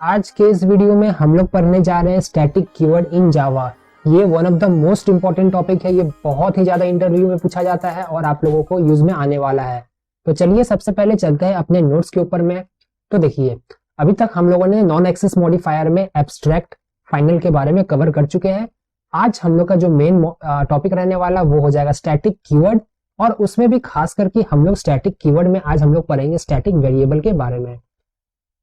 आज के इस वीडियो में हम लोग पढ़ने जा रहे हैं स्टैटिक कीवर्ड इन जावा। ये one of the most important topic है। ये बहुत ही ज्यादा इंटरव्यू में पूछा जाता है और आप लोगों को यूज में आने वाला है। तो चलिए सबसे पहले चलते हैं अपने नोट्स के ऊपर में। तो देखिए, अभी तक हम लोगों ने नॉन एक्सेस मॉडिफायर में एब्स्ट्रैक्ट फाइनल के बारे में कवर कर चुके हैं। आज हम लोग का जो मेन टॉपिक रहने वाला वो हो जाएगा स्टैटिक कीवर्ड, और उसमें भी खास करके हम लोग स्टैटिक कीवर्ड में आज हम लोग पढ़ेंगे स्टैटिक वेरिएबल के बारे में।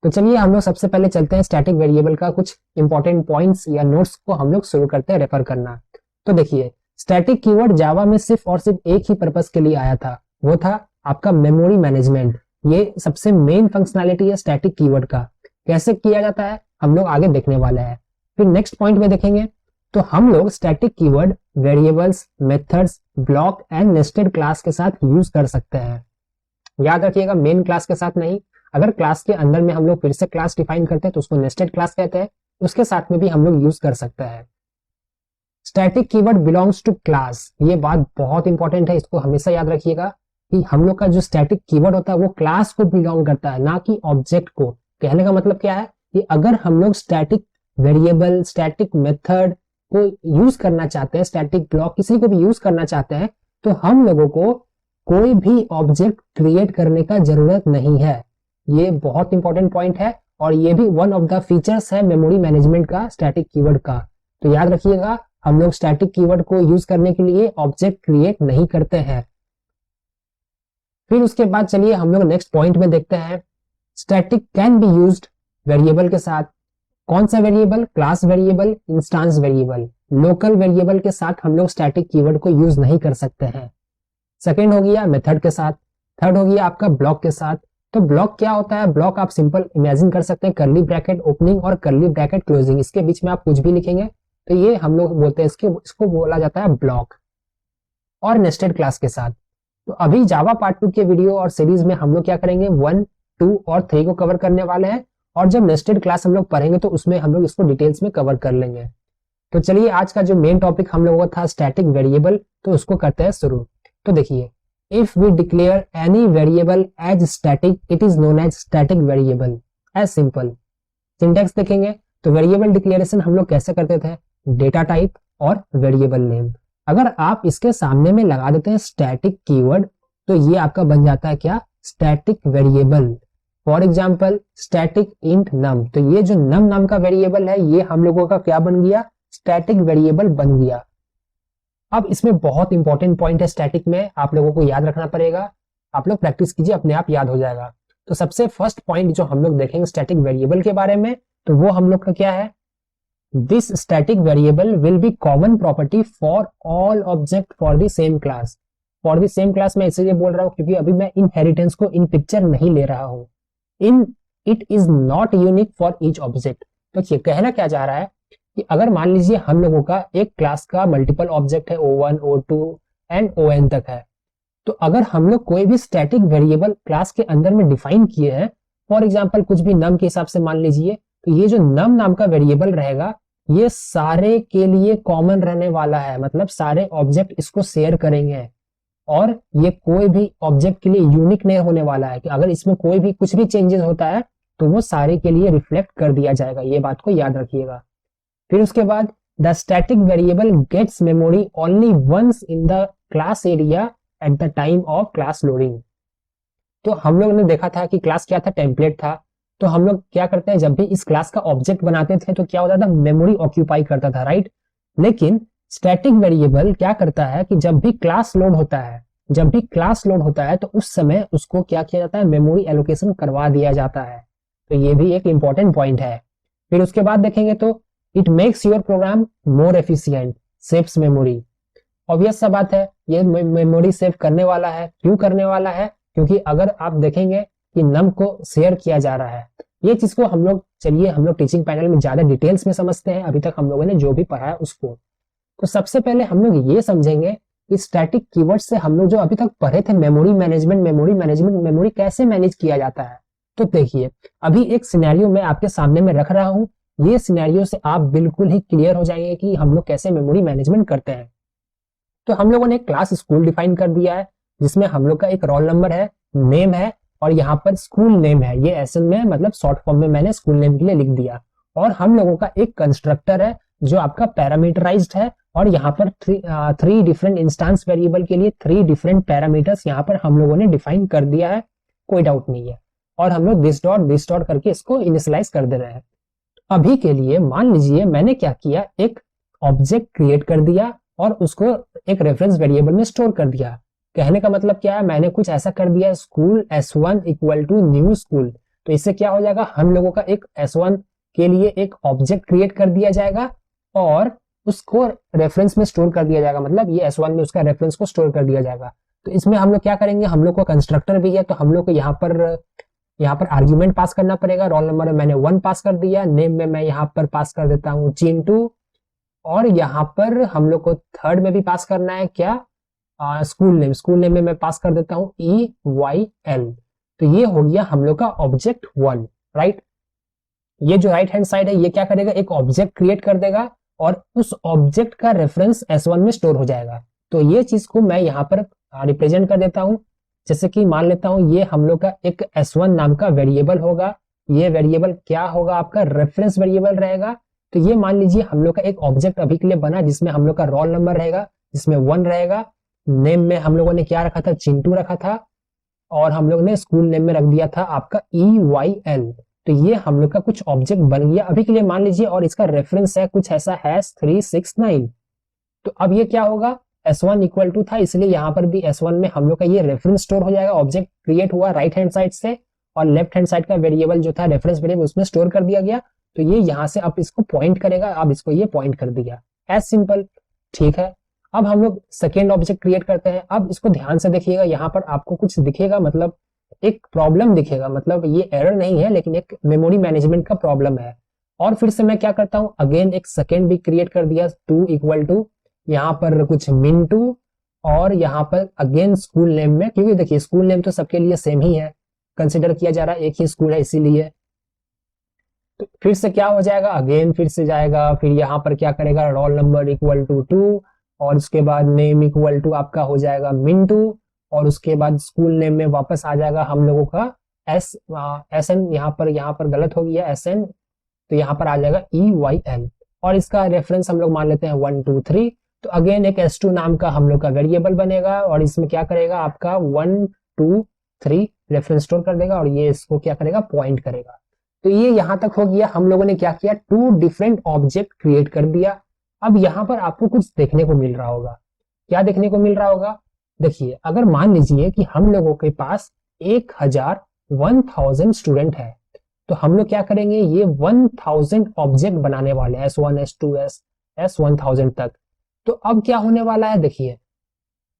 तो चलिए हम लोग सबसे पहले चलते हैं स्टैटिक वेरिएबल का कुछ इंपॉर्टेंट पॉइंट्स या नोट्स को हम लोग शुरू करते हैं रेफर करना। तो देखिए, स्टैटिक कीवर्ड जावा में सिर्फ और सिर्फ एक ही पर्पस के लिए आया था, वो था आपका मेमोरी मैनेजमेंट। ये सबसे मेन फंक्शनैलिटी है स्टैटिक कीवर्ड का। कैसे किया जाता है हम लोग आगे देखने वाले हैं। फिर नेक्स्ट पॉइंट में देखेंगे तो हम लोग static keyword variables, methods, block and nested class के साथ यूज कर सकते हैं। याद रखिएगा, मेन क्लास के साथ नहीं। अगर क्लास के अंदर में हम लोग फिर से क्लास डिफाइन करते हैं तो उसको नेस्टेड क्लास कहते हैं, उसके साथ में भी हम लोग यूज कर सकते हैं। Static keyword belongs to class, ये बात बहुत इंपॉर्टेंट है, इसको हमेशा याद रखिएगा कि हम लोग का जो स्टैटिक कीवर्ड होता है वो क्लास को बिलोंग करता है, ना कि ऑब्जेक्ट को। कहने का मतलब क्या है कि अगर हम लोग स्टैटिक वेरिएबल, स्टैटिक मेथड को यूज करना चाहते हैं, स्टैटिक ब्लॉक किसी को भी यूज करना चाहते हैं, तो हम लोगों को कोई भी ऑब्जेक्ट क्रिएट करने का जरूरत नहीं है। ये बहुत इंपॉर्टेंट पॉइंट है और ये भी वन ऑफ द फीचर्स है मेमोरी मैनेजमेंट का, स्टैटिक कीवर्ड का। तो याद रखिएगा, हम लोग स्टैटिक कीवर्ड को यूज करने के लिए ऑब्जेक्ट क्रिएट नहीं करते हैं। फिर उसके बाद चलिए हम लोग नेक्स्ट पॉइंट में देखते हैं, static can be used variable के साथ। कौन सा variable? Class variable, instance variable. Local variable के साथ हम लोग स्टैटिक कीवर्ड को यूज नहीं कर सकते हैं। सेकेंड हो गया मेथड के साथ। थर्ड हो गया आपका ब्लॉक के साथ। तो ब्लॉक क्या होता है? ब्लॉक आप सिंपल इमेजिन कर सकते हैं, कर्ली ब्रैकेट ओपनिंग और कर्ली ब्रैकेट क्लोजिंग, इसके बीच में आप कुछ भी लिखेंगे तो ये हम लोग बोलते हैं, इसको बोला जाता है ब्लॉक। और नेस्टेड क्लास के साथ। तो अभी जावा पार्ट 2 के वीडियो और सीरीज में हम लोग क्या करेंगे, 1, 2 और 3 को कवर करने वाले हैं, और जब नेस्टेड क्लास हम लोग पढ़ेंगे तो उसमें हम लोग इसको डिटेल्स में कवर कर लेंगे। तो चलिए आज का जो मेन टॉपिक हम लोगों का था स्टैटिक वेरिएबल, तो उसको करते हैं शुरू। तो देखिए, if we declare any variable as static, it is known as static variable, as simple। Syntax देखेंगे तो वेरिएबल डिक्लेरेशन हम लोग कैसे करते थे, डेटा टाइप और वेरिएबल नेम। अगर आप इसके सामने में लगा देते हैं स्टैटिक कीवर्ड तो ये आपका बन जाता है क्या, static variable. For example static int num, तो ये जो नम नाम का वेरिएबल है ये हम लोगों का क्या बन गया, स्टैटिक वेरिएबल बन गया। अब इसमें बहुत इंपॉर्टेंट पॉइंट है स्टैटिक में, आप लोगों को याद रखना पड़ेगा। आप लोग प्रैक्टिस कीजिए, अपने आप याद हो जाएगा। तो सबसे फर्स्ट पॉइंट जो हम लोग देखेंगे स्टैटिक वेरिएबल के बारे में, तो वो हम लोग का क्या है, this static variable will be common property for all object for the same class. For the same class मैं इसलिए बोल रहा हूँ क्योंकि अभी मैं इनहेरिटेंस को इन पिक्चर नहीं ले रहा हूँ। In it is not unique for each object. तो ये कहना क्या जा रहा है कि अगर मान लीजिए हम लोगों का एक क्लास का मल्टीपल ऑब्जेक्ट है, O1, O2 एंड ON तक है, तो अगर हम लोग कोई भी स्टैटिक वेरिएबल क्लास के अंदर में डिफाइन किए हैं, फॉर एग्जांपल कुछ भी नम के हिसाब से मान लीजिए, तो ये जो नम नाम का वेरिएबल रहेगा ये सारे के लिए कॉमन रहने वाला है, मतलब सारे ऑब्जेक्ट इसको शेयर करेंगे और ये कोई भी ऑब्जेक्ट के लिए यूनिक नहीं होने वाला है कि अगर इसमें कोई भी कुछ भी चेंजेस होता है तो वो सारे के लिए रिफ्लेक्ट कर दिया जाएगा। ये बात को याद रखिएगा। फिर उसके बाद the static variable gets memory only once in the class area at the time of class loading. तो हम लोग ने देखा था कि क्लास क्या था, टेम्पलेट था। तो हम लोग क्या करते हैं, जब भी इस क्लास का ऑब्जेक्ट बनाते थे तो क्या होता था, मेमोरी ऑक्यूपाई करता था, राइट। लेकिन स्टैटिक वेरिएबल क्या करता है कि जब भी क्लास लोड होता है तो उस समय उसको क्या किया जाता है, मेमोरी एलोकेशन करवा दिया जाता है। तो ये भी एक इंपॉर्टेंट पॉइंट है। फिर उसके बाद देखेंगे तो it makes your program more efficient, saves memory. Obvious सा बात है, ये मेमोरी सेव करने वाला है। क्यों करने वाला है? क्योंकि अगर आप देखेंगे कि नम को शेयर किया जा रहा है, ये चीज को हम लोग टीचिंग पैनल में ज्यादा डिटेल्स में समझते हैं। अभी तक हम लोगों ने जो भी पढ़ा है उसको, तो सबसे पहले हम लोग ये समझेंगे कि स्टैटिक कीवर्ड से हम लोग जो अभी तक पढ़े थे मेमोरी मैनेजमेंट, मेमोरी कैसे मैनेज किया जाता है। तो देखिए, अभी एक सिनेरियो मैं आपके सामने में रख रहा हूं, ये सिनेरियो से आप बिल्कुल ही क्लियर हो जाएंगे कि हम लोग कैसे मेमोरी मैनेजमेंट करते हैं। तो हम लोगों ने एक क्लास स्कूल डिफाइन कर दिया है जिसमें हम लोग का एक रोल नंबर है, नेम है और यहाँ पर स्कूल नेम है, ये एसएन में मतलब शॉर्ट फॉर्म में मैंने स्कूल नेम के लिए लिख दिया। और हम लोगों का एक कंस्ट्रक्टर है जो आपका पैरामीटराइज्ड है, और यहाँ पर थ्री डिफरेंट इंस्टेंस वेरिएबल के लिए 3 डिफरेंट पैरामीटर्स यहाँ पर हम लोगों ने डिफाइन कर दिया है, कोई डाउट नहीं है। और हम लोग दिस डॉट करके इसको इनिशियलाइज कर दे रहे हैं। अभी के लिए मान लीजिए मैंने क्या किया, एक ऑब्जेक्ट क्रिएट कर दिया और उसको एक रेफरेंस वेरिएबल में स्टोर कर दिया। कहने का मतलब क्या है, मैंने कुछ ऐसा कर दिया, school S1 equal to new school. तो इससे क्या हो जाएगा, हम लोगों का एक S1 के लिए एक ऑब्जेक्ट क्रिएट कर दिया जाएगा और उसको रेफरेंस में स्टोर कर दिया जाएगा, मतलब ये S1 में उसका रेफरेंस को स्टोर कर दिया जाएगा। तो इसमें हम लोग क्या करेंगे, हम लोग को कंस्ट्रक्टर भी है, तो हम लोग को यहाँ पर आर्ग्यूमेंट पास करना पड़ेगा। रोल नंबर में मैंने 1 पास कर दिया, नेम में मैं यहाँ पर पास कर देता हूँ चिंटू, और यहाँ पर हम लोग को थर्ड में भी पास करना है क्या, स्कूल नेम में मैं पास कर देता हूँ EYL। तो ये हो गया हम लोग का ऑब्जेक्ट 1, राइट। ये जो राइट हैंड साइड है ये क्या करेगा, एक ऑब्जेक्ट क्रिएट कर देगा और उस ऑब्जेक्ट का रेफरेंस S1 में स्टोर हो जाएगा। तो ये चीज को मैं यहाँ पर रिप्रेजेंट कर देता हूँ। जैसे कि मान लेता हूँ ये हम लोग का एक S1 नाम का वेरिएबल होगा, ये वेरिएबल क्या होगा, आपका रेफरेंस वेरिएबल रहेगा। तो ये मान लीजिए हम लोग का एक ऑब्जेक्ट अभी के लिए बना जिसमें हम लोग का रोल नंबर रहेगा, जिसमें 1 रहेगा। नेम में हम लोगों ने क्या रखा था, चिंटू रखा था, और हम लोग ने स्कूल नेम में रख दिया था आपका EYL। तो ये हम लोग का कुछ ऑब्जेक्ट बन गया अभी के लिए मान लीजिए, और इसका रेफरेंस है कुछ ऐसा है 369। तो अब ये क्या होगा, S1 इक्वल टू था, इसलिए यहाँ पर भी S1 में हम लोग का ये रेफरेंस स्टोर हो जाएगा। ऑब्जेक्ट क्रिएट हुआ राइट हैंड साइड से, और लेफ्ट हैंड साइड का वेरिएबल जो था रेफरेंस वेरिएबल उसमें स्टोर कर दिया गया। तो ये यहाँ से अब इसको पॉइंट करेगा, अब इसको ये पॉइंट कर दिया, एज सिंपल, ठीक है। अब हम लोग सेकेंड ऑब्जेक्ट क्रिएट करते हैं। अब इसको ध्यान से देखिएगा, यहाँ पर आपको कुछ दिखेगा, मतलब एक प्रॉब्लम दिखेगा, मतलब ये एरर नहीं है लेकिन एक मेमोरी मैनेजमेंट का प्रॉब्लम है। और फिर से मैं क्या करता हूँ, अगेन एक सेकेंड भी क्रिएट कर दिया, 2 इक्वल टू यहाँ पर कुछ मिंटू, और यहाँ पर अगेन स्कूल नेम में, क्योंकि देखिए स्कूल नेम तो सबके लिए सेम ही है, कंसिडर किया जा रहा है, एक ही स्कूल है इसीलिए। तो फिर से क्या हो जाएगा, अगेन फिर से जाएगा, फिर यहाँ पर क्या करेगा, रोल नंबर इक्वल टू 2, और उसके बाद नेम इक्वल टू आपका हो जाएगा मिंटू, और उसके बाद स्कूल नेम में वापस आ जाएगा हम लोगों का SN, यहाँ पर गलत हो गया SN, तो यहाँ पर आ जाएगा EYL, और इसका रेफरेंस हम लोग मान लेते हैं 1 2 3। तो अगेन एक S2 नाम का हम लोग का वेरिएबल बनेगा, और इसमें क्या करेगा, आपका 1 2 3 रेफरेंस स्टोर कर देगा, और ये इसको क्या करेगा, पॉइंट करेगा। तो ये यहाँ तक हो गया, हम लोगों ने क्या किया, 2 डिफरेंट ऑब्जेक्ट क्रिएट कर दिया। अब यहाँ पर आपको कुछ देखने को मिल रहा होगा, क्या देखने को मिल रहा होगा, देखिए अगर मान लीजिए कि हम लोगों के पास 1000 स्टूडेंट है, तो हम लोग क्या करेंगे, ये 1000 ऑब्जेक्ट बनाने वाले हैं, S1 S2 S1000 तक। तो अब क्या होने वाला है, देखिए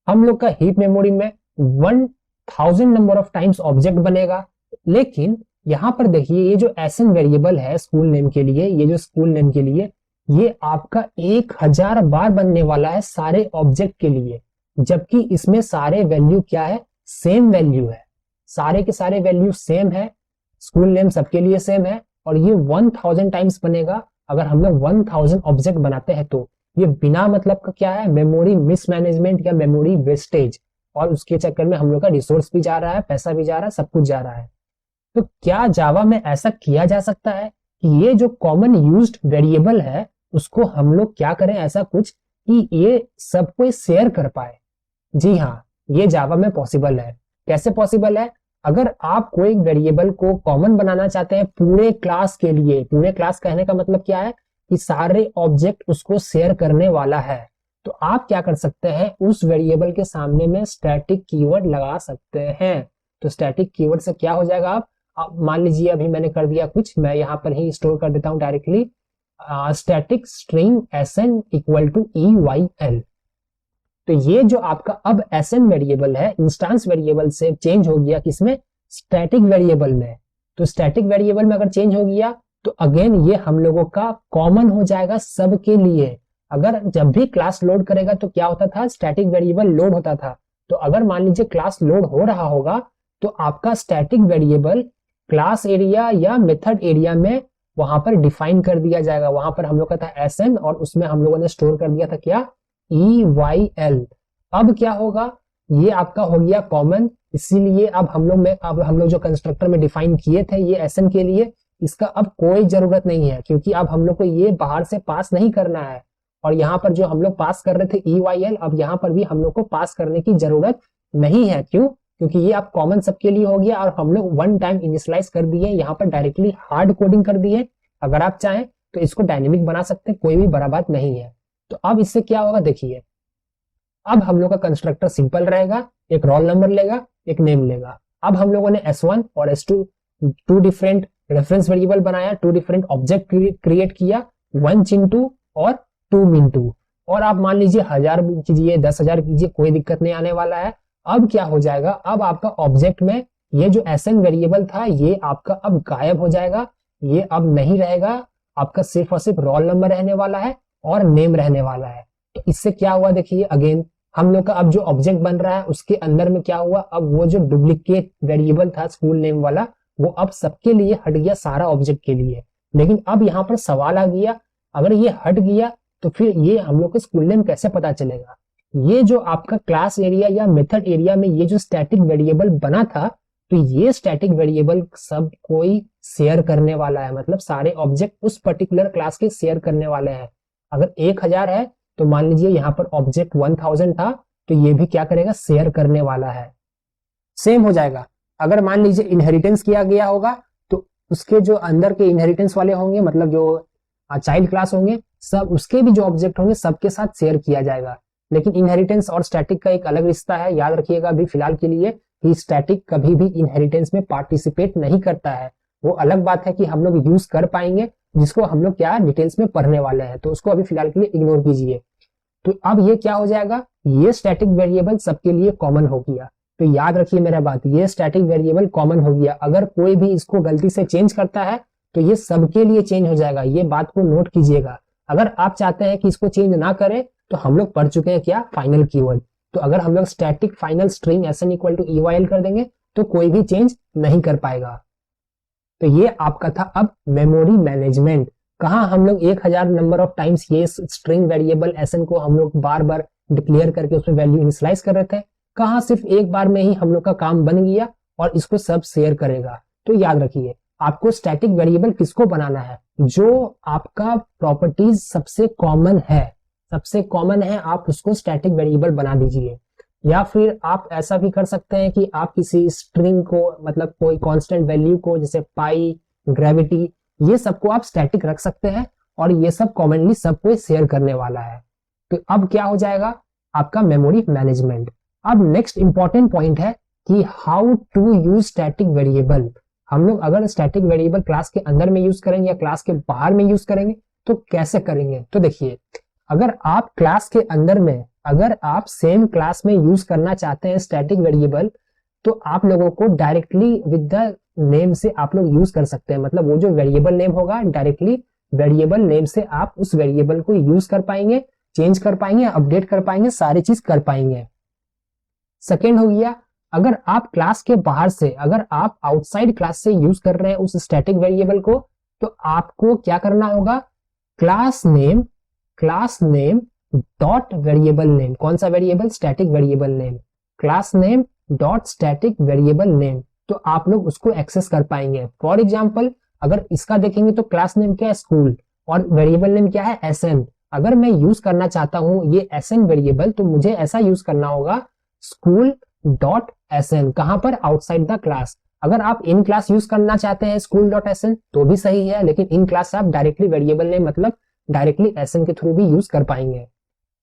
हम लोग का हीप मेमोरी में 1000 नंबर ऑफ टाइम्स ऑब्जेक्ट बनेगा, लेकिन यहाँ पर देखिए ये जो SN वेरिएबल है स्कूल नेम के लिए, ये जो स्कूल नेम के लिए ये आपका 1000 बार बनने वाला है सारे ऑब्जेक्ट के लिए, जबकि इसमें सारे वैल्यू क्या है, सेम वैल्यू है, सारे के सारे वैल्यू सेम है, स्कूल नेम सबके लिए सेम है, और ये 1000 टाइम्स बनेगा। अगर हम लोग 1000 ऑब्जेक्ट बनाते हैं तो ये बिना मतलब का क्या है, मेमोरी मिसमैनेजमेंट या मेमोरी वेस्टेज, और उसके चक्कर में हम लोग का रिसोर्स भी जा रहा है, पैसा भी जा रहा है, सब कुछ जा रहा है। तो क्या जावा में ऐसा किया जा सकता है कि ये जो कॉमन यूज्ड वेरिएबल है उसको हम लोग क्या करें, ऐसा कुछ कि ये सब कोई शेयर कर पाए। जी हाँ, ये जावा में पॉसिबल है। कैसे पॉसिबल है, अगर आप कोई वेरिएबल को कॉमन बनाना चाहते हैं पूरे क्लास के लिए, पूरे क्लास कहने का मतलब क्या है कि सारे ऑब्जेक्ट उसको शेयर करने वाला है, तो आप क्या कर सकते हैं, उस वेरिएबल के सामने में स्टैटिक कीवर्ड लगा सकते हैं। तो स्टैटिक कीवर्ड से क्या हो जाएगा, आप मान लीजिए अभी मैंने कर दिया कुछ, मैं यहाँ पर ही स्टोर कर देता हूँ directly, static string SN equal to EYL। तो ये जो आपका अब SN वेरिएबल है इंस्टेंस वेरिएबल से चेंज हो गया किसमें, स्टैटिक वेरिएबल में। तो स्टैटिक वेरिएबल में अगर चेंज हो गया तो अगेन ये हम लोगों का कॉमन हो जाएगा सबके लिए। अगर जब भी क्लास लोड करेगा तो क्या होता था, स्टैटिक वेरिएबल लोड होता था। तो अगर मान लीजिए क्लास लोड हो रहा होगा तो आपका स्टैटिक वेरिएबल क्लास एरिया या मेथड एरिया में वहां पर डिफाइन कर दिया जाएगा। वहां पर हम लोग का था SN और उसमें हम लोगों ने स्टोर कर दिया था क्या, EYL। अब क्या होगा, ये आपका हो गया कॉमन, इसीलिए अब हम लोग जो कंस्ट्रक्टर में डिफाइन किए थे ये एसएन के लिए, इसका अब कोई जरूरत नहीं है, क्योंकि अब हम लोग को ये बाहर से पास नहीं करना है। और यहाँ पर जो हम लोग पास कर रहे थे EYL, अब यहाँ पर भी हम लोग को पास करने की जरूरत नहीं है। क्यों? क्योंकि ये अब कॉमन सबके लिए हो गया और हम लोग वन टाइम इनिशियलाइज कर दिए, यहाँ पर डायरेक्टली हार्ड कोडिंग कर दिए। अगर आप चाहें तो इसको डायनेमिक बना सकते हैं, कोई भी बड़ा बात नहीं है। तो अब इससे क्या होगा देखिए, अब हम लोग का कंस्ट्रक्टर सिंपल रहेगा, एक रोल नंबर लेगा, एक नेम लेगा। अब हम लोगों ने S1 और S2 two different reference variable बनाया, टू डिफरेंट ऑब्जेक्ट क्रिएट किया, 1 चिंटू और 2 मिंटू। और आप मान लीजिए 1000 कीजिए, 10,000 कीजिए, कोई दिक्कत नहीं आने वाला है। अब क्या हो जाएगा, अब आपका ऑब्जेक्ट में ये जो एसएन वेरिएबल था ये आपका अब गायब हो जाएगा, ये अब नहीं रहेगा। आपका सिर्फ और सिर्फ रोल नंबर रहने वाला है और नेम रहने वाला है। तो इससे क्या हुआ देखिए, अगेन हम लोग का अब जो ऑब्जेक्ट बन रहा है उसके अंदर में क्या हुआ, अब वो जो डुप्लीकेट वेरिएबल था स्कूल नेम वाला, वो अब सबके लिए हट गया, सारा ऑब्जेक्ट के लिए। लेकिन अब यहाँ पर सवाल आ गया, अगर ये हट गया तो फिर ये हम लोग को स्कूल नेम कैसे पता चलेगा? ये जो आपका क्लास एरिया या मेथड एरिया में ये जो स्टैटिक वेरिएबल बना था, तो ये स्टैटिक वेरिएबल सब कोई शेयर करने वाला है, मतलब सारे ऑब्जेक्ट उस पर्टिकुलर क्लास के शेयर करने वाले हैं। अगर 1000 है तो मान लीजिए यहाँ पर ऑब्जेक्ट 1000 था, तो ये भी क्या करेगा, शेयर करने वाला है। सेम हो जाएगा, अगर मान लीजिए इनहेरिटेंस किया गया होगा तो उसके जो अंदर के इनहेरिटेंस वाले होंगे, मतलब जो चाइल्ड क्लास होंगे, सब उसके भी जो ऑब्जेक्ट होंगे सबके साथ शेयर किया जाएगा। लेकिन इनहेरिटेंस और स्टैटिक का एक अलग रिश्ता है, याद रखिएगा अभी फिलहाल के लिए कि स्टैटिक कभी भी इनहेरिटेंस में पार्टिसिपेट नहीं करता है। वो अलग बात है कि हम लोग यूज कर पाएंगे, जिसको हम लोग क्या डिटेल्स में पढ़ने वाले हैं, तो उसको अभी फिलहाल के लिए इग्नोर कीजिए। तो अब ये क्या हो जाएगा, ये स्टैटिक वेरिएबल सबके लिए कॉमन हो गया। तो याद रखिए मेरा बात, ये स्टैटिक वेरिएबल कॉमन हो गया। अगर कोई भी इसको गलती से चेंज करता है तो ये सबके लिए चेंज हो जाएगा, ये बात को नोट कीजिएगा। अगर आप चाहते हैं कि इसको चेंज ना करें तो हम लोग पढ़ चुके हैं क्या, फाइनल कीवर्ड। तो अगर हम लोग static final string SN equal to EYL कर देंगे तो कोई भी चेंज नहीं कर पाएगा। तो ये आपका था अब मेमोरी मैनेजमेंट। कहाँ हम लोग 1000 नंबर ऑफ टाइम्स ये स्ट्रिंग वेरिएबल SN को हम लोग बार बार डिक्लेयर करके उसमें वैल्यू इनिशियलाइज कर रहे थे, कहाँ सिर्फ एक बार में ही हम लोग का काम बन गया और इसको सब शेयर करेगा। तो याद रखिए आपको स्टैटिक वेरिएबल किसको बनाना है, जो आपका प्रॉपर्टीज सबसे कॉमन है, सबसे कॉमन है आप उसको स्टैटिक वेरिएबल बना दीजिए। या फिर आप ऐसा भी कर सकते हैं कि आप किसी स्ट्रिंग को, मतलब कोई कांस्टेंट वैल्यू को, जैसे पाई, ग्रेविटी, ये सबको आप स्टैटिक रख सकते हैं और ये सब कॉमनली सबको शेयर करने वाला है। तो अब क्या हो जाएगा आपका मेमोरी मैनेजमेंट। अब नेक्स्ट इंपॉर्टेंट पॉइंट है कि how to use static variable. हम लोग अगर स्टैटिक वेरिएबल क्लास के अंदर में यूज करेंगे या क्लास के बाहर में यूज करेंगे तो कैसे करेंगे। तो देखिए, अगर आप क्लास के अंदर में, अगर आप सेम क्लास में यूज करना चाहते हैं स्टैटिक वेरिएबल, तो आप लोगों को डायरेक्टली विद द नेम से आप लोग यूज कर सकते हैं। मतलब वो जो वेरिएबल नेम होगा, डायरेक्टली वेरिएबल नेम से आप उस वेरिएबल को यूज कर पाएंगे, चेंज कर पाएंगे, अपडेट कर पाएंगे, सारी चीज कर पाएंगे। सेकेंड हो गया, अगर आप क्लास के बाहर से, अगर आप आउटसाइड क्लास से यूज कर रहे हैं उस स्टैटिक वेरिएबल को, तो आपको क्या करना होगा, class name dot variable name. कौन सा variable, static variable name. Class name dot static variable name, तो आप लोग उसको एक्सेस कर पाएंगे। फॉर एग्जाम्पल अगर इसका देखेंगे तो क्लास नेम क्या है, स्कूल, और वेरिएबल नेम क्या है, SN। अगर मैं यूज करना चाहता हूं ये SN वेरिएबल, तो मुझे ऐसा यूज करना होगा, स्कूल डॉट SN। कहां पर, आउटसाइड द क्लास। अगर आप इन क्लास यूज करना चाहते हैं स्कूल डॉट SN तो भी सही है, लेकिन इन क्लास आप डायरेक्टली वेरिएबल नेम मतलब डायरेक्टली SN के थ्रू भी यूज कर पाएंगे।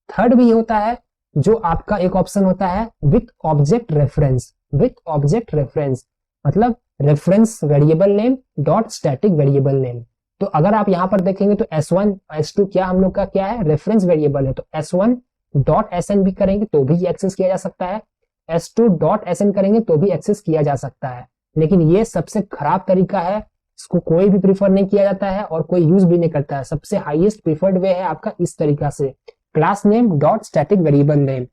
थर्ड भी होता है, जो आपका एक ऑप्शन होता है with object reference. With object reference मतलब reference variable name dot static variable name. तो अगर आप यहां पर देखेंगे तो S1 S2 क्या हम लोग का क्या है, रेफरेंस वेरिएबल है। तो S1 डॉट SN भी करेंगे तो भी एक्सेस किया जा सकता है, S2 डॉट SN करेंगे तो भी एक्सेस किया जा सकता है। लेकिन ये सबसे खराब तरीका है, इसको कोई भी प्रीफर नहीं किया जाता है और कोई यूज भी नहीं करता है। सबसे हाईएस्ट प्रीफर्ड वे है आपका इस तरीका से, class name dot static variable name.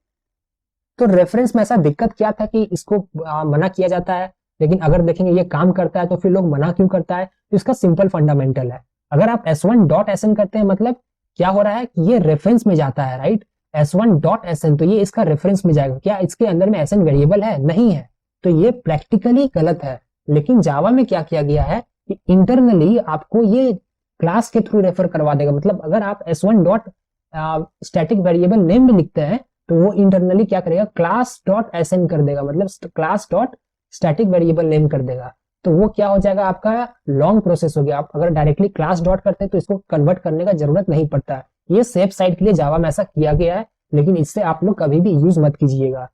तो रेफरेंस में ऐसा दिक्कत क्या था कि इसको मना किया जाता है, लेकिन अगर देखेंगे ये काम करता है तो फिर लोग मना क्यों करता है, तो इसका सिंपल फंडामेंटल है। अगर आप S1 डॉट SN करते हैं मतलब क्या हो रहा है कि ये रेफरेंस में जाता है, राइट। S1 डॉट SN तो ये इसका रेफरेंस में जाएगा। क्या इसके अंदर में SN वेरिएबल है, नहीं है। तो ये प्रैक्टिकली गलत है। लेकिन जावा में क्या किया गया है कि इंटरनली आपको ये क्लास के थ्रू रेफर करवा देगा। मतलब अगर आप s1 dot static variable name में लिखते हैं तो वो इंटरनली क्या करेगा, क्लास डॉट एसएन कर देगा, मतलब class dot static variable name कर देगा। तो वो क्या हो जाएगा, आपका लॉन्ग प्रोसेस हो गया। आप अगर डायरेक्टली क्लास डॉट करते हैं तो इसको कन्वर्ट करने का जरूरत नहीं पड़ता। ये सेफ साइड के लिए जावा में ऐसा किया गया है, लेकिन इससे आप लोग कभी भी यूज मत कीजिएगा।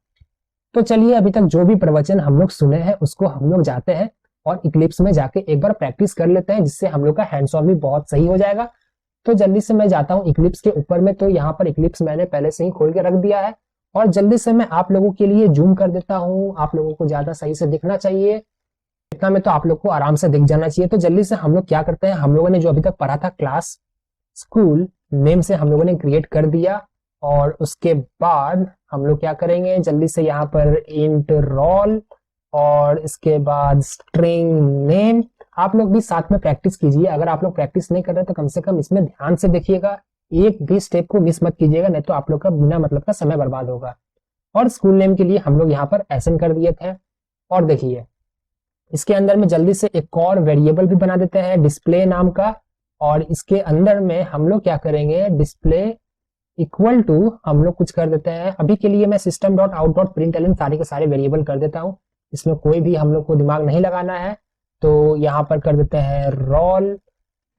तो चलिए अभी तक जो भी प्रवचन हम लोग सुने हैं उसको हम लोग जाते हैं और इक्लिप्स में जाके एक बार प्रैक्टिस कर लेते हैं, जिससे हम लोग का हैंड्स ऑन भी बहुत सही हो जाएगा। तो जल्दी से मैं जाता हूँ इक्लिप्स के ऊपर में। तो यहाँ पर इक्लिप्स मैंने पहले से ही खोल के रख दिया है और जल्दी से मैं आप लोगों के लिए जूम कर देता हूँ। आप लोगों को ज्यादा सही से दिखना चाहिए, इतना में तो आप लोग को आराम से दिख जाना चाहिए। तो जल्दी से हम लोग क्या करते हैं, हम लोगों ने जो अभी तक पढ़ा था क्लास स्कूल नेम से हम लोगों ने क्रिएट कर दिया। और उसके बाद हम लोग क्या करेंगे, जल्दी से यहाँ पर इंट रोल और इसके बाद स्ट्रिंग नेम। आप लोग भी साथ में प्रैक्टिस कीजिए। अगर आप लोग प्रैक्टिस नहीं कर रहे तो कम से कम इसमें ध्यान से देखिएगा, एक भी स्टेप को मिस मत कीजिएगा, नहीं तो आप लोग का बिना मतलब का समय बर्बाद होगा। और स्कूल नेम के लिए हम लोग यहाँ पर एसन कर दिए थे। और देखिए इसके अंदर में जल्दी से एक और वेरिएबल भी बना देते हैं डिस्प्ले नाम का। और इसके अंदर में हम लोग क्या करेंगे, डिस्प्ले इक्वल टू हम लोग कुछ कर देते हैं। अभी के लिए मैं system dot out dot println सारे के सारे वेरिएबल कर देता हूँ, इसमें कोई भी हम लोग को दिमाग नहीं लगाना है। तो यहाँ पर कर देते हैं रोल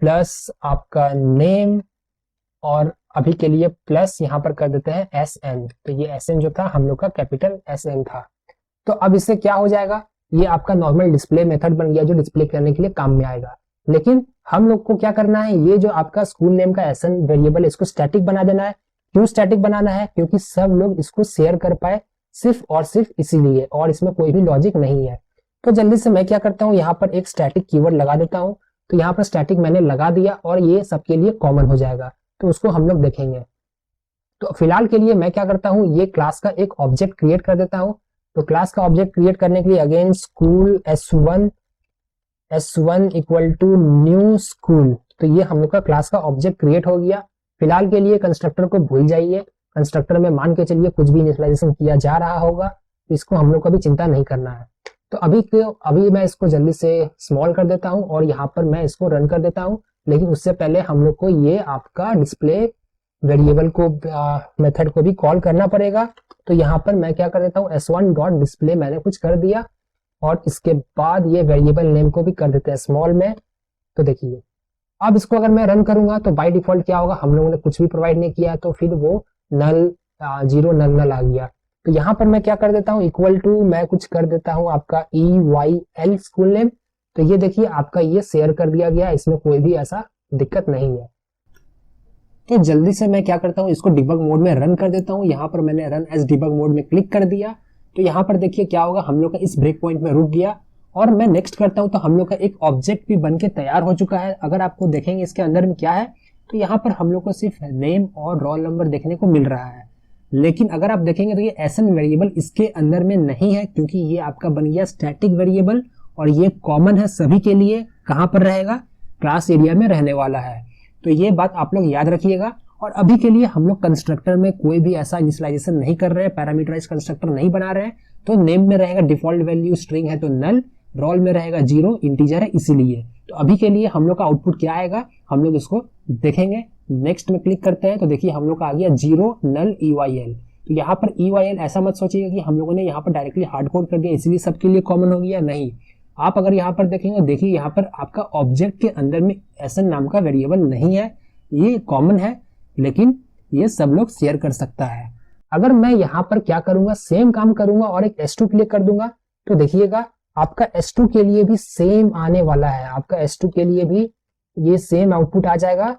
प्लस आपका नेम और अभी के लिए प्लस यहाँ पर कर देते हैं एस एन। तो ये एस एन जो था हम लोग का कैपिटल एस एन था। तो अब इससे क्या हो जाएगा, ये आपका नॉर्मल डिस्प्ले मेथड बन गया जो डिस्प्ले करने के लिए काम में आएगा। लेकिन हम लोग को क्या करना है, ये जो आपका स्कूल नेम का एस एन वेरिएबल इसको स्टैटिक बना देना है। क्यों स्टैटिक बनाना है, क्योंकि सब लोग इसको शेयर कर पाए, सिर्फ और सिर्फ इसीलिए, और इसमें कोई भी लॉजिक नहीं है। तो जल्दी से मैं क्या करता हूँ, यहाँ पर एक स्टैटिक कीवर्ड लगा देता हूँ। तो यहाँ पर स्टैटिक मैंने लगा दिया और ये सबके लिए कॉमन हो जाएगा, तो उसको हम लोग देखेंगे। तो फिलहाल के लिए मैं क्या करता हूँ, ये क्लास का एक ऑब्जेक्ट क्रिएट कर देता हूँ। तो क्लास का ऑब्जेक्ट क्रिएट करने के लिए again school s1 equal to new school. तो ये हम लोग का क्लास का ऑब्जेक्ट क्रिएट हो गया। फिलहाल के लिए कंस्ट्रक्टर को भूल जाइए, कंस्ट्रक्टर में मान के चलिए कुछ भी इनिशियलाइजेशन किया जा रहा होगा, तो इसको हम लोग को भी चिंता नहीं करना है। तो अभी मैं इसको जल्दी से स्मॉल कर देता हूँ और यहाँ पर मैं इसको रन कर देता हूँ। लेकिन उससे पहले हम लोग को ये आपका डिस्प्ले वेरिएबल को मेथड को भी कॉल करना पड़ेगा। तो यहाँ पर मैं क्या कर देता हूँ, s1 डॉट डिस्प्ले मैंने कुछ कर दिया और इसके बाद ये वेरिएबल नेम को भी कर देते हैं स्मॉल में। तो देखिए अब इसको अगर मैं रन करूंगा तो बाय डिफॉल्ट क्या होगा, हम लोगों ने कुछ भी प्रोवाइड नहीं किया तो फिर वो नल जीरो नल नल आ गया। तो यहाँ पर मैं क्या कर देता हूँ, इक्वल टू मैं कुछ कर देता हूँ आपका EYL स्कूल नेम। तो ये देखिए आपका ये शेयर कर दिया गया, इसमें कोई भी ऐसा दिक्कत नहीं है। तो जल्दी से मैं क्या करता हूँ, इसको डिबग मोड में रन कर देता हूँ। यहाँ पर मैंने रन एज डिबग मोड में क्लिक कर दिया। तो यहाँ पर देखिए क्या होगा, हम लोग का इस ब्रेक पॉइंट में रुक गया और मैं नेक्स्ट करता हूँ तो हम लोग का एक ऑब्जेक्ट भी बन के तैयार हो चुका है। अगर आपको देखेंगे इसके अंदर में क्या है, तो यहाँ पर हम लोग को सिर्फ नेम और रोल नंबर देखने को मिल रहा है। लेकिन अगर आप देखेंगे तो ये एसएन वेरिएबल इसके अंदर में नहीं है, क्योंकि ये आपका बन गया स्टैटिक वेरिएबल और ये कॉमन है सभी के लिए। कहाँ पर रहेगा, क्लास एरिया में रहने वाला है। तो ये बात आप लोग याद रखिएगा। और अभी के लिए हम लोग कंस्ट्रक्टर में कोई भी ऐसा इनिशियलाइजेशन नहीं कर रहे हैं, पैरामीटराइज कंस्ट्रक्टर नहीं बना रहे हैं। तो नेम में रहेगा डिफॉल्ट वैल्यू स्ट्रिंग है तो नल, रोल में रहेगा जीरो, इंटीजर है इसीलिए। तो अभी के लिए हम लोग का आउटपुट क्या आएगा, हम लोग इसको देखेंगे। नेक्स्ट में क्लिक करते हैं तो देखिए हम लोग का आ गया जीरो नल EYL। तो यहाँ पर EYL ऐसा मत सोचिएगा कि हम लोगों ने यहाँ पर डायरेक्टली हार्ड कोड कर दिया इसीलिए सबके लिए कॉमन हो गया, नहीं। आप अगर यहाँ पर देखेंगे, देखिए यहाँ पर आपका ऑब्जेक्ट के अंदर में एसएन नाम का वेरिएबल नहीं है, ये कॉमन है, लेकिन ये सब लोग शेयर कर सकता है। अगर मैं यहाँ पर क्या करूंगा, सेम काम करूंगा और एक S2 क्लिक कर दूंगा, तो देखिएगा आपका S2 के लिए भी सेम आने वाला है। आपका S2 के लिए भी ये सेम आउटपुट आ जाएगा।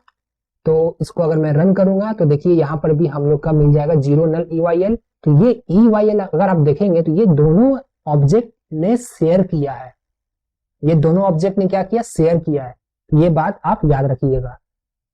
तो इसको अगर मैं रन करूंगा तो देखिए यहाँ पर भी हम लोग का मिल जाएगा जीरो नल EYL। तो ये EYL अगर आप देखेंगे तो ये दोनों ऑब्जेक्ट ने शेयर किया है, ये दोनों ऑब्जेक्ट ने क्या किया, शेयर किया है। तो ये बात आप याद रखिएगा।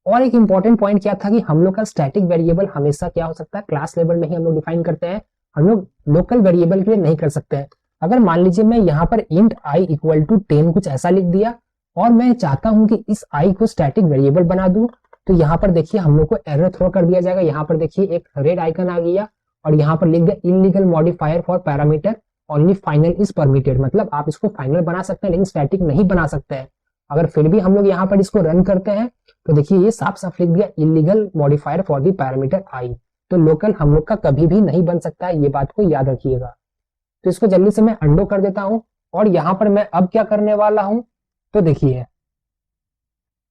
और एक इंपॉर्टेंट पॉइंट क्या था कि हम लोग का स्टैटिक वेरिएबल हमेशा क्या हो सकता है, क्लास लेवल में ही हम लोग डिफाइन करते हैं, हम लोग लोकल वेरिएबल के लिए नहीं कर सकते हैं। अगर मान लीजिए मैं यहाँ पर इंट i इक्वल टू 10 कुछ ऐसा लिख दिया और मैं चाहता हूं कि इस i को स्टैटिक वेरिएबल बना दूं, तो यहाँ पर देखिए हम लोग को एरर थ्रो कर दिया जाएगा। यहाँ पर देखिए एक रेड आइकन आ गया और यहाँ पर लिख दिया illegal modifier for parameter only final is permitted, मतलब आप इसको फाइनल बना सकते हैं लेकिन स्टैटिक नहीं बना सकते हैं। अगर फिर भी हम लोग यहाँ पर इसको रन करते हैं तो देखिए ये साफ साफ लिख दिया illegal modifier for the parameter i. तो लोकल हम लोग का कभी भी नहीं बन सकता है, ये बात को याद रखिएगा। तो इसको जल्दी से मैं अंडो कर देता हूं और यहाँ पर मैं अब क्या करने वाला हूं, तो देखिए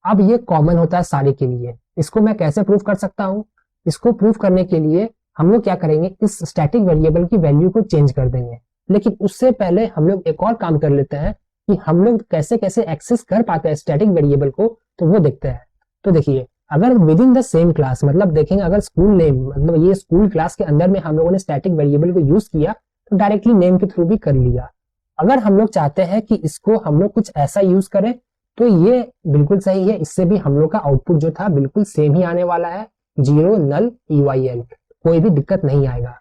अब ये कॉमन होता है सारे के लिए। इसको मैं कैसे प्रूव कर सकता हूं, इसको प्रूव करने के लिए हम लोग क्या करेंगे, इस स्टैटिक वेरिएबल की वैल्यू को चेंज कर देंगे। लेकिन उससे पहले हम लोग एक और काम कर लेते हैं कि हम लोग कैसे कैसे एक्सेस कर पाते हैं स्टैटिक वेरिएबल को, तो वो देखते हैं। तो देखिए अगर with in the same class, मतलब देखेंगे अगर स्कूल नेम, मतलब ये स्कूल क्लास के अंदर में हम लोगों ने स्टैटिक वेरिएबल को यूज किया तो डायरेक्टली नेम के थ्रू भी कर लिया। अगर हम लोग चाहते हैं कि इसको हम लोग कुछ ऐसा यूज करें तो ये बिल्कुल सही है, इससे भी हम लोग का आउटपुट जो था बिल्कुल सेम ही आने वाला है, 0 नल EYL, कोई भी दिक्कत नहीं आएगा।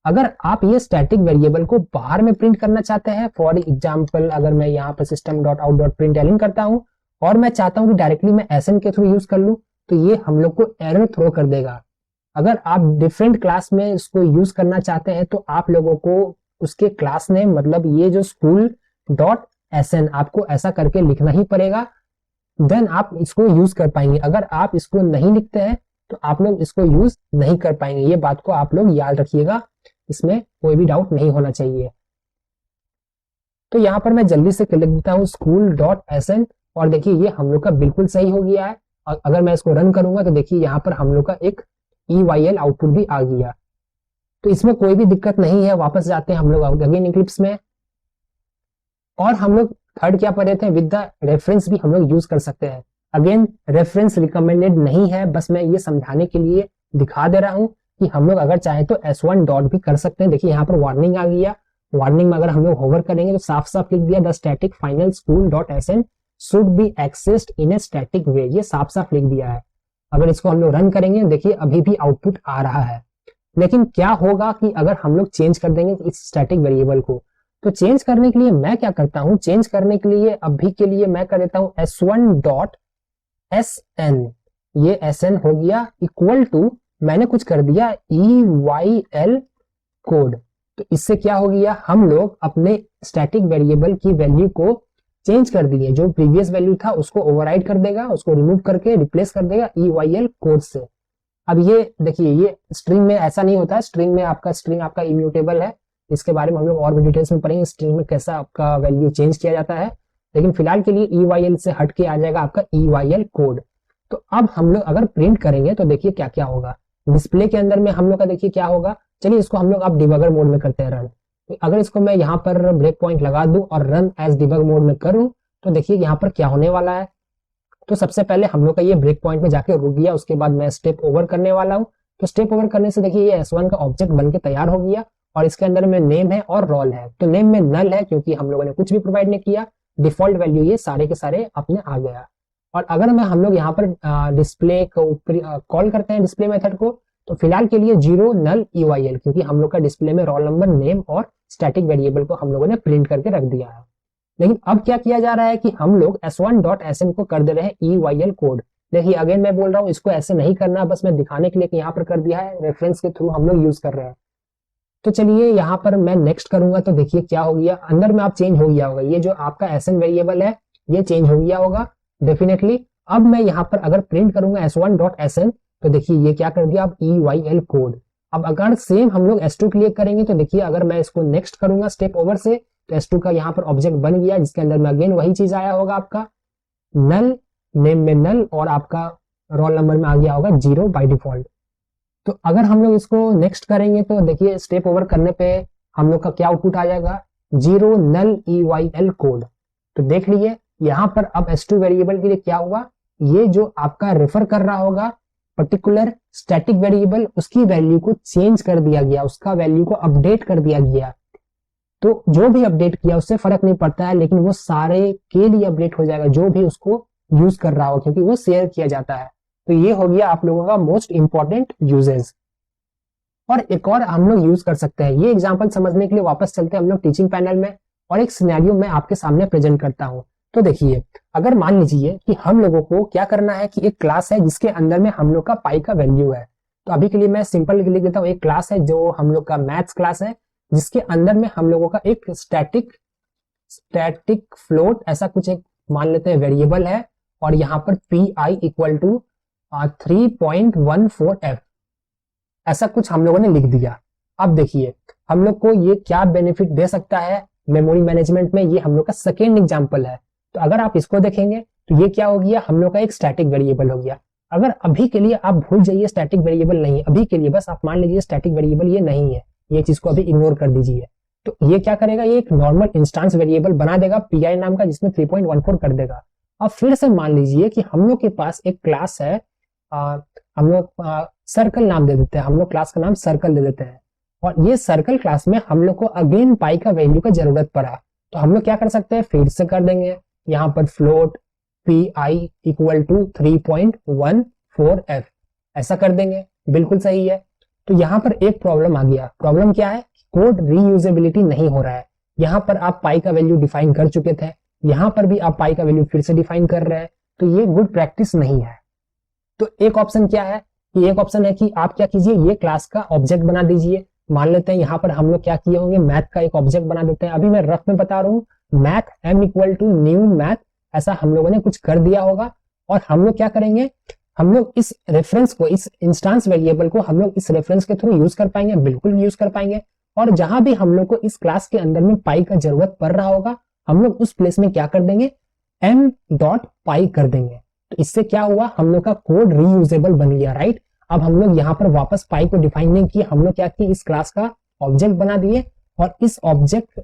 अगर आप ये स्टैटिक वेरिएबल को बाहर में प्रिंट करना चाहते हैं, फॉर एग्जांपल अगर मैं यहाँ पर system.out.println करता हूं और मैं चाहता हूं कि डायरेक्टली मैं SN के थ्रू यूज कर लूं, तो ये हम लोग को एरर थ्रो कर देगा। अगर आप डिफरेंट क्लास में इसको यूज करना चाहते हैं तो आप लोगों को उसके क्लास नेम, मतलब ये जो school.sn आपको ऐसा करके लिखना ही पड़ेगा, देन आप इसको यूज कर पाएंगे। अगर आप इसको नहीं लिखते हैं तो आप लोग इसको यूज नहीं कर पाएंगे, ये बात को आप लोग याद रखिएगा, इसमें कोई भी डाउट नहीं होना चाहिए। तो यहाँ पर मैं जल्दी से लिख देता हूँ school.sn और देखिए ये हम लोग का बिल्कुल सही हो गया है। और अगर मैं इसको रन करूंगा तो देखिए यहाँ पर हम लोग का एक EYL आउटपुट भी आ गया, तो इसमें कोई भी दिक्कत नहीं है। वापस जाते हैं हम लोग अगेन इक्लिप्स में, और हम लोग थर्ड क्या पढ़े थे, विद द रेफरेंस भी हम लोग यूज कर सकते हैं। अगेन रेफरेंस रिकमेंडेड नहीं है, बस मैं ये समझाने के लिए दिखा दे रहा हूं कि हम लोग अगर चाहे तो S1 डॉट भी कर सकते हैं। देखिए यहाँ पर वार्निंग आ गया, वार्निंग में अगर हम लोग होवर करेंगे तो साफ साफ लिख दिया the static final school.sn should be accessed in a static way, ये साफ साफ लिख दिया है। अगर इसको हम लोग रन करेंगे देखिए अभी भी आउटपुट आ रहा है। लेकिन क्या होगा कि अगर हम लोग चेंज कर देंगे इस स्टैटिक वेरिएबल को, तो चेंज करने के लिए मैं क्या करता हूं, चेंज करने के लिए अभी के लिए मैं कर देता हूं S1 डॉट SN, ये SN हो गया इक्वल टू, मैंने कुछ कर दिया EYL कोड। तो इससे क्या हो गया, हम लोग अपने स्टैटिक वेरिएबल की वैल्यू को चेंज कर दिए, जो प्रीवियस वैल्यू था उसको ओवरराइड कर देगा, उसको रिमूव करके रिप्लेस कर देगा EYL कोड से। अब ये देखिए ये स्ट्रिंग में ऐसा नहीं होता है, स्ट्रिंग में स्ट्रिंग आपका इम्यूटेबल है, इसके बारे में हम लोग और भी डिटेल्स में पढ़ेंगे स्ट्रिंग में कैसा आपका वैल्यू चेंज किया जाता है। लेकिन फिलहाल के लिए EYL से हट के आ जाएगा आपका EYL कोड। तो अब हम लोग अगर प्रिंट करेंगे तो देखिए क्या क्या होगा, डिस्प्ले के अंदर में हम लोग का देखिए क्या होगा। चलिए इसको हम लोग अब डिबगर मोड में करते हैं रन। तो अगर इसको मैं यहाँ पर ब्रेक पॉइंट लगा दूं और रन एज डिबग मोड में करूं तो देखिए यहाँ पर क्या होने वाला है। तो सबसे पहले हम लोग का ये ब्रेक पॉइंट में जाके रुक गया, उसके बाद मैं स्टेप ओवर करने वाला हूँ। तो स्टेप ओवर करने से देखिए ये S1 का ऑब्जेक्ट बन के तैयार हो गया और इसके अंदर में नेम है और रोल है। तो नेम में नल है क्योंकि हम लोगों ने कुछ भी प्रोवाइड नहीं किया, डिफॉल्ट वैल्यू ये सारे के सारे अपने आ गया। और अगर मैं हम लोग यहाँ पर डिस्प्ले को कॉल करते हैं डिस्प्ले मेथड को, तो फिलहाल के लिए 0 नल EYL, क्योंकि हम लोग का डिस्प्ले में रोल नंबर, नेम और स्टैटिक वेरिएबल को हम लोगों ने प्रिंट करके रख दिया है। लेकिन अब क्या किया जा रहा है कि हम लोग S1.SN को कर दे रहे हैं EYL कोड। देखिए अगेन मैं बोल रहा हूँ इसको ऐसे नहीं करना, बस मैं दिखाने के लिए कि यहाँ पर कर दिया है, रेफरेंस के थ्रू हम लोग यूज कर रहे हैं। तो चलिए यहाँ पर मैं नेक्स्ट करूंगा तो देखिए क्या हो गया, अंदर में आप चेंज हो गया होगा, ये जो आपका SN वेरिएबल है ये चेंज हो गया होगा डेफिनेटली। अब मैं यहाँ पर अगर प्रिंट करूंगा S1.SN तो देखिए ये क्या कर दिया अब EYL कोड। अब अगर सेम हम लोग S2 के लिए करेंगे तो देखिए अगर मैं इसको नेक्स्ट करूंगा स्टेप ओवर से तो S2 का यहाँ पर ऑब्जेक्ट बन गया, जिसके अंदर में अगेन वही चीज आया होगा, आपका नल, नेम में नल और आपका रोल नंबर में आ गया होगा 0 बाय डिफॉल्ट। तो अगर हम लोग इसको नेक्स्ट करेंगे तो देखिए स्टेप ओवर करने पे हम लोग का क्या आउटपुट आ जाएगा, 0 नल EYL कोड। तो देख लीजिए यहाँ पर अब S2 वेरिएबल के लिए क्या हुआ, ये जो आपका रेफर कर रहा होगा पर्टिकुलर स्टैटिक वेरिएबल, उसकी वैल्यू को चेंज कर दिया गया, उसका वैल्यू को अपडेट कर दिया गया। तो जो भी अपडेट किया उससे फर्क नहीं पड़ता है, लेकिन वो सारे के लिए अपडेट हो जाएगा जो भी उसको यूज कर रहा हो, क्योंकि वो शेयर किया जाता है। तो ये हो गया आप लोगों का मोस्ट इंपॉर्टेंट यूजेस। और एक और हम लोग यूज कर सकते हैं, ये एग्जांपल समझने के लिए वापस चलते हैं हम लोग टीचिंग पैनल में और एक सिनेरियो मैं आपके सामने प्रेजेंट करता हूं। तो देखिए अगर मान लीजिए कि हम लोगों को क्या करना है कि एक क्लास है जिसके अंदर में हम लोग का पाई का वैल्यू है। तो अभी के लिए मैं सिंपल लिख देता हूँ, एक क्लास है जो हम लोग का मैथ्स क्लास है जिसके अंदर में हम लोगों का एक स्टैटिक फ्लोट ऐसा कुछ एक मान लेते हैं वेरिएबल है, और यहाँ पर P I equal to 3.14f ऐसा कुछ हम लोगों ने लिख दिया। अब देखिए हम लोग को ये क्या बेनिफिट दे सकता है मेमोरी मैनेजमेंट में, ये हम लोग का सेकेंड एग्जाम्पल है। तो अगर आप इसको देखेंगे तो ये क्या हो गया, हम लोग का एक स्टैटिक वेरिएबल हो गया। अगर अभी के लिए आप भूल जाइए स्टैटिक वेरिएबल नहीं है, अभी के लिए बस आप मान लीजिए स्टैटिक वेरिएबल ये नहीं है, ये चीज को अभी इग्नोर कर दीजिए। तो ये क्या करेगा, ये एक नॉर्मल इंस्टांस वेरिएबल बना देगा पी नाम का, जिसमें 3.14 कर देगा। अब फिर से मान लीजिए कि हम लोग के पास एक क्लास है, हम लोग सर्कल नाम दे देते हैं, हम लोग क्लास का नाम सर्कल दे देते हैं, और ये सर्कल क्लास में हम लोग को अगेन पाई का वैल्यू का जरूरत पड़ा। तो हम लोग क्या कर सकते हैं, फिर से कर देंगे यहाँ पर float P I equal to 3.14f ऐसा कर देंगे, बिल्कुल सही है। तो यहाँ पर एक प्रॉब्लम आ गया। प्रॉब्लम क्या है, कोड रीयूजेबिलिटी नहीं हो रहा है। यहाँ पर आप पाई का वैल्यू डिफाइन कर चुके थे, यहाँ पर भी आप पाई का वैल्यू फिर से डिफाइन कर रहे हैं, तो ये गुड प्रैक्टिस नहीं है। तो एक ऑप्शन क्या है, एक ऑप्शन है कि आप क्या कीजिए, ये क्लास का ऑब्जेक्ट बना दीजिए। मान लेते हैं यहाँ पर हम लोग क्या किए होंगे, मैथ का एक ऑब्जेक्ट बना देते हैं। अभी मैं रफ में बता रहा हूँ, math m equal to new math ऐसा हम लोगों ने कुछ कर दिया होगा। और हम लोग क्या करेंगे, हम लोग इस रेफरेंस को, इस इंस्टांस वेरिएबल को हम लोग इस रेफरेंस के थ्रू यूज कर पाएंगे, बिल्कुल यूज कर पाएंगे। और जहां भी हम लोग को इस क्लास के अंदर में पाई का जरूरत पड़ रहा होगा, हम लोग उस प्लेस में क्या कर देंगे, m.py कर देंगे। तो इससे क्या हुआ, हम लोग का कोड रीयूजेबल बन गया, राइट। अब हम लोग यहाँ पर वापस पाई को डिफाइन नहीं किए, हम लोग क्या किए, इस क्लास का ऑब्जेक्ट बना दिए, और इस ऑब्जेक्ट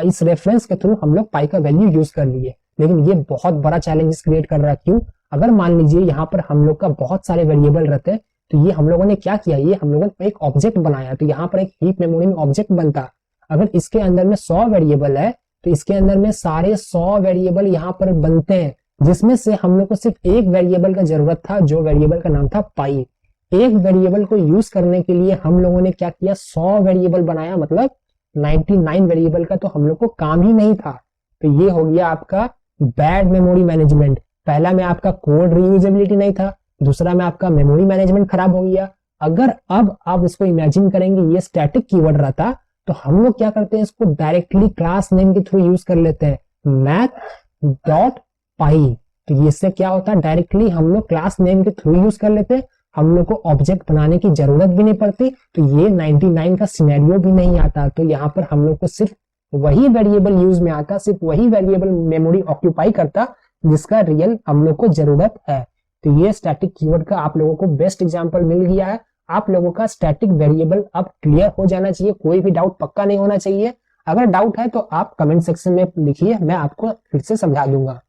इस रेफरेंस के थ्रू हम लोग पाई का वैल्यू यूज कर लिए। लेकिन ये बहुत बड़ा चैलेंजेस क्रिएट कर रहा है। क्यों, अगर मान लीजिए यहाँ पर हम लोग का बहुत सारे वेरिएबल रहते हैं, तो ये हम लोगों ने क्या किया, ये हम लोगों ने एक ऑब्जेक्ट बनाया, तो यहाँ पर एक हीप मेमोरी में ऑब्जेक्ट बनता। अगर इसके अंदर में 100 वेरिएबल है, तो इसके अंदर में सारे 100 वेरिएबल यहाँ पर बनते हैं, जिसमें से हम लोग को सिर्फ एक वेरिएबल का जरूरत था, जो वेरिएबल का नाम था पाई। एक वेरिएबल को यूज करने के लिए हम लोगों ने क्या किया, 100 वेरिएबल बनाया, मतलब 99 वेरिएबल का तो हम लोग को काम ही नहीं था। तो ये हो गया आपका बैड मेमोरी मैनेजमेंट। पहला में आपका कोड रीयूजेबिलिटी नहीं था, दूसरा में आपका मेमोरी मैनेजमेंट खराब हो गया। अगर अब आप इसको इमेजिन करेंगे ये स्टैटिक कीवर्ड रहता, तो हम लोग क्या करते हैं, इसको डायरेक्टली क्लास नेम के थ्रू यूज कर लेते हैं, math.py। तो इससे क्या होता है, डायरेक्टली हम लोग क्लास नेम के थ्रू यूज कर लेते हैं, हम लोग को ऑब्जेक्ट बनाने की जरूरत भी नहीं पड़ती। तो ये 99 का सिनेरियो भी नहीं आता। तो यहाँ पर हम लोग को सिर्फ वही वेरिएबल यूज में आता, सिर्फ वही वेरिएबल मेमोरी ऑक्यूपाई करता जिसका रियल हम लोग को जरूरत है। तो ये स्टैटिक कीवर्ड का आप लोगों को बेस्ट एग्जांपल मिल गया है। आप लोगों का स्टैटिक वेरिएबल अब क्लियर हो जाना चाहिए, कोई भी डाउट पक्का नहीं होना चाहिए। अगर डाउट है तो आप कमेंट सेक्शन में लिखिए, मैं आपको फिर से समझा दूंगा।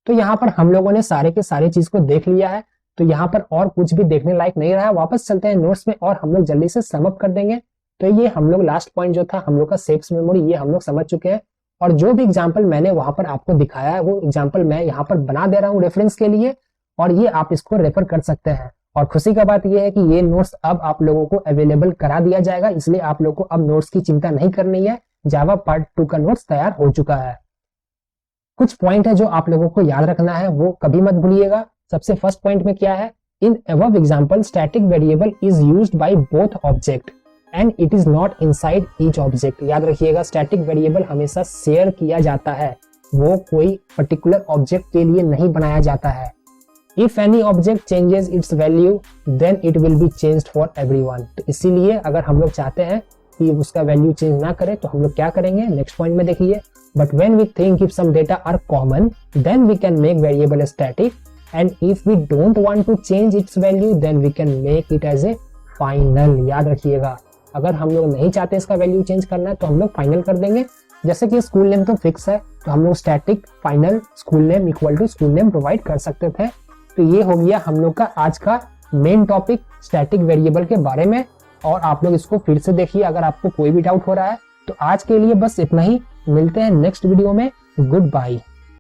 तो यहाँ पर हम लोगों ने सारे के सारे चीज को देख लिया है, तो यहाँ पर और कुछ भी देखने लायक नहीं रहा है। वापस चलते हैं नोट्स में और हम लोग जल्दी से सम अप कर देंगे। तो ये हम लोग लास्ट पॉइंट जो था हम लोग का शेप्स मेमोरी, ये हम लोग समझ चुके हैं। और जो भी एग्जांपल मैंने वहां पर आपको दिखाया है, वो एग्जांपल मैं यहाँ पर बना दे रहा हूँ रेफरेंस के लिए, और ये आप इसको रेफर कर सकते हैं। और खुशी का बात यह है कि ये नोट्स अब आप लोगों को अवेलेबल करा दिया जाएगा, इसलिए आप लोगों को अब नोट्स की चिंता नहीं करनी है। जावा पार्ट 2 का नोट्स तैयार हो चुका है। कुछ पॉइंट है जो आप लोगों को याद रखना है, वो कभी मत भूलिएगा। सबसे फर्स्ट पॉइंट में क्या है, इन above example static variable is used by both object and it is not inside each object। याद रखिएगा, स्टैटिक वेरिएबल हमेशा शेयर किया जाता है, वो कोई पर्टिकुलर ऑब्जेक्ट के लिए नहीं बनाया जाता है। If any object changes its value then it will be changed for everyone। तो इसीलिए अगर हम लोग चाहते हैं कि उसका वैल्यू चेंज ना करे तो हम लोग क्या करेंगे, नेक्स्ट पॉइंट में देखिए, but when we think if some data are common then we can make variable static and if we don't want to change its value then we can make it as a final। याद रखिएगा, अगर हम लोग नहीं चाहते इसका value change करना है तो हम लोग फाइनल कर देंगे। जैसे कि स्कूल नेम तो फिक्स है, तो हम लोग static final school name equal to school name provide कर सकते थे। तो ये हो गया हम लोग का आज का मेन टॉपिक स्टैटिक वेरिएबल के बारे में, और आप लोग इसको फिर से देखिए अगर आपको कोई भी डाउट हो रहा है। तो आज के लिए बस इतना ही, मिलते हैं नेक्स्ट वीडियो में। Good bye.